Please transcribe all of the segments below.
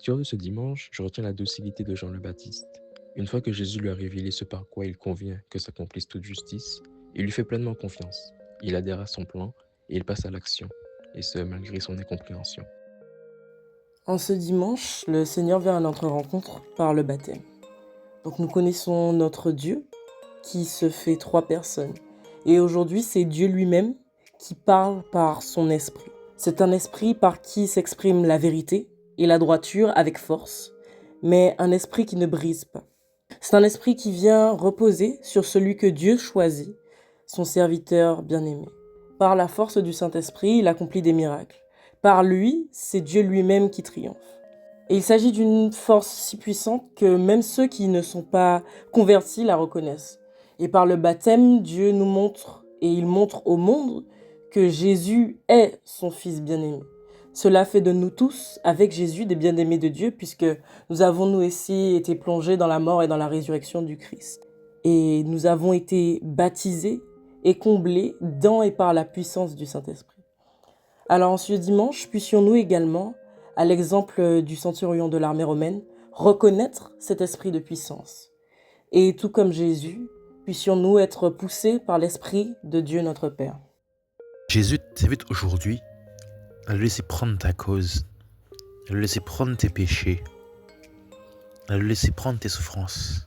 lecture de ce dimanche, je retiens la docilité de Jean le Baptiste. Une fois que Jésus lui a révélé ce par quoi il convient que s'accomplisse toute justice, il lui fait pleinement confiance. Il adhère à son plan et il passe à l'action, et ce malgré son incompréhension. En ce dimanche, le Seigneur vient à notre rencontre par le baptême. Donc nous connaissons notre Dieu qui se fait trois personnes. Et aujourd'hui, c'est Dieu lui-même qui parle par son esprit. C'est un esprit par qui s'exprime la vérité et la droiture avec force, mais un esprit qui ne brise pas. C'est un esprit qui vient reposer sur celui que Dieu choisit, son serviteur bien-aimé. Par la force du Saint-Esprit, il accomplit des miracles. Par lui, c'est Dieu lui-même qui triomphe. Et il s'agit d'une force si puissante que même ceux qui ne sont pas convertis la reconnaissent. Et par le baptême, Dieu nous montre et il montre au monde que Jésus est son Fils bien-aimé. Cela fait de nous tous, avec Jésus, des bien-aimés de Dieu, puisque nous avons nous aussi été plongés dans la mort et dans la résurrection du Christ. Et nous avons été baptisés et comblés dans et par la puissance du Saint-Esprit. Alors en ce dimanche, puissions-nous également, à l'exemple du centurion de l'armée romaine, reconnaître cet esprit de puissance. Et tout comme Jésus, puissions-nous être poussés par l'Esprit de Dieu notre Père. Jésus t'invite aujourd'hui à le laisser prendre ta cause, à le laisser prendre tes péchés, à le laisser prendre tes souffrances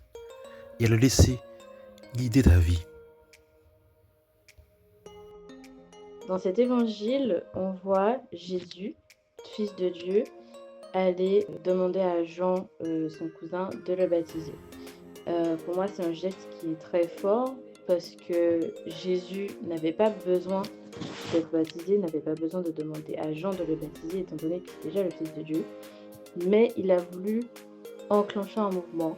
et à le laisser guider ta vie. Dans cet évangile, on voit Jésus, fils de Dieu, aller demander à Jean, son cousin, de le baptiser. Pour moi, c'est un geste qui est très fort parce que Jésus n'avait pas besoin d'être baptisé, n'avait pas besoin de demander à Jean de le baptiser étant donné qu'il est déjà le fils de Dieu. Mais il a voulu enclencher un mouvement,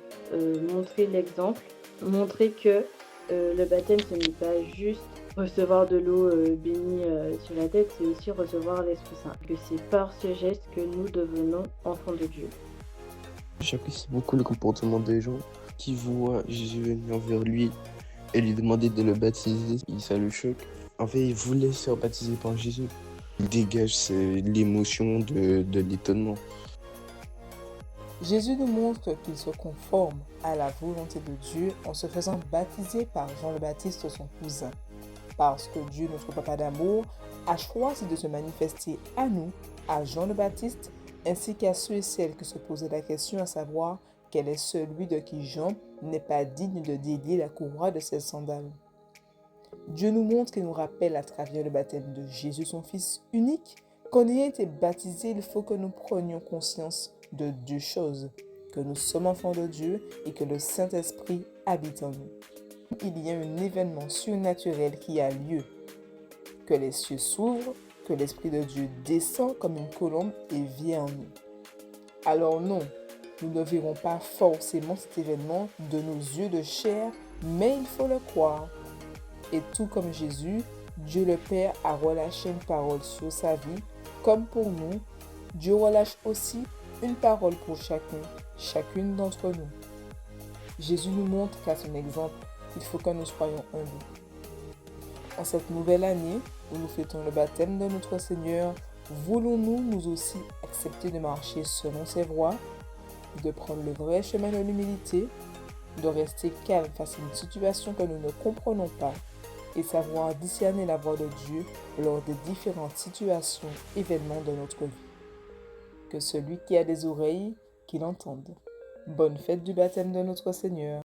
montrer l'exemple, montrer que le baptême, ce n'est pas juste recevoir de l'eau bénie sur la tête, c'est aussi recevoir l'Esprit Saint. Que c'est par ce geste que nous devenons enfants de Dieu. J'apprécie beaucoup le comportement des gens qui voient Jésus venir vers lui et lui demander de le baptiser. Ça le choque. En fait, il voulait se faire baptiser par Jésus. Il dégage l'émotion de l'étonnement. Jésus nous montre qu'il se conforme à la volonté de Dieu en se faisant baptiser par Jean le Baptiste, son cousin. Parce que Dieu, notre Papa d'amour, a choisi de se manifester à nous, à Jean le Baptiste, ainsi qu'à ceux et celles qui se posaient la question à savoir quel est celui de qui Jean n'est pas digne de délier la courroie de ses sandales. Dieu nous montre et nous rappelle à travers le baptême de Jésus, son Fils unique, qu'en ayant été baptisé, il faut que nous prenions conscience de deux choses, que nous sommes enfants de Dieu et que le Saint-Esprit habite en nous. Il y a un événement surnaturel qui a lieu, que les cieux s'ouvrent, que l'Esprit de Dieu descend comme une colombe et vient en nous. Alors non, nous ne verrons pas forcément cet événement de nos yeux de chair, mais il faut le croire. Et tout comme Jésus, Dieu le Père a relâché une parole sur sa vie, comme pour nous, Dieu relâche aussi une parole pour chacune d'entre nous. Jésus nous montre qu'à son exemple, il faut que nous soyons humbles. En cette nouvelle année où nous fêtons le baptême de notre Seigneur, voulons-nous nous aussi accepter de marcher selon ses voies, de prendre le vrai chemin de l'humilité, de rester calme face à une situation que nous ne comprenons pas et savoir discerner la voix de Dieu lors des différentes situations, événements de notre vie. Que celui qui a des oreilles, qu'il entende. Bonne fête du baptême de notre Seigneur.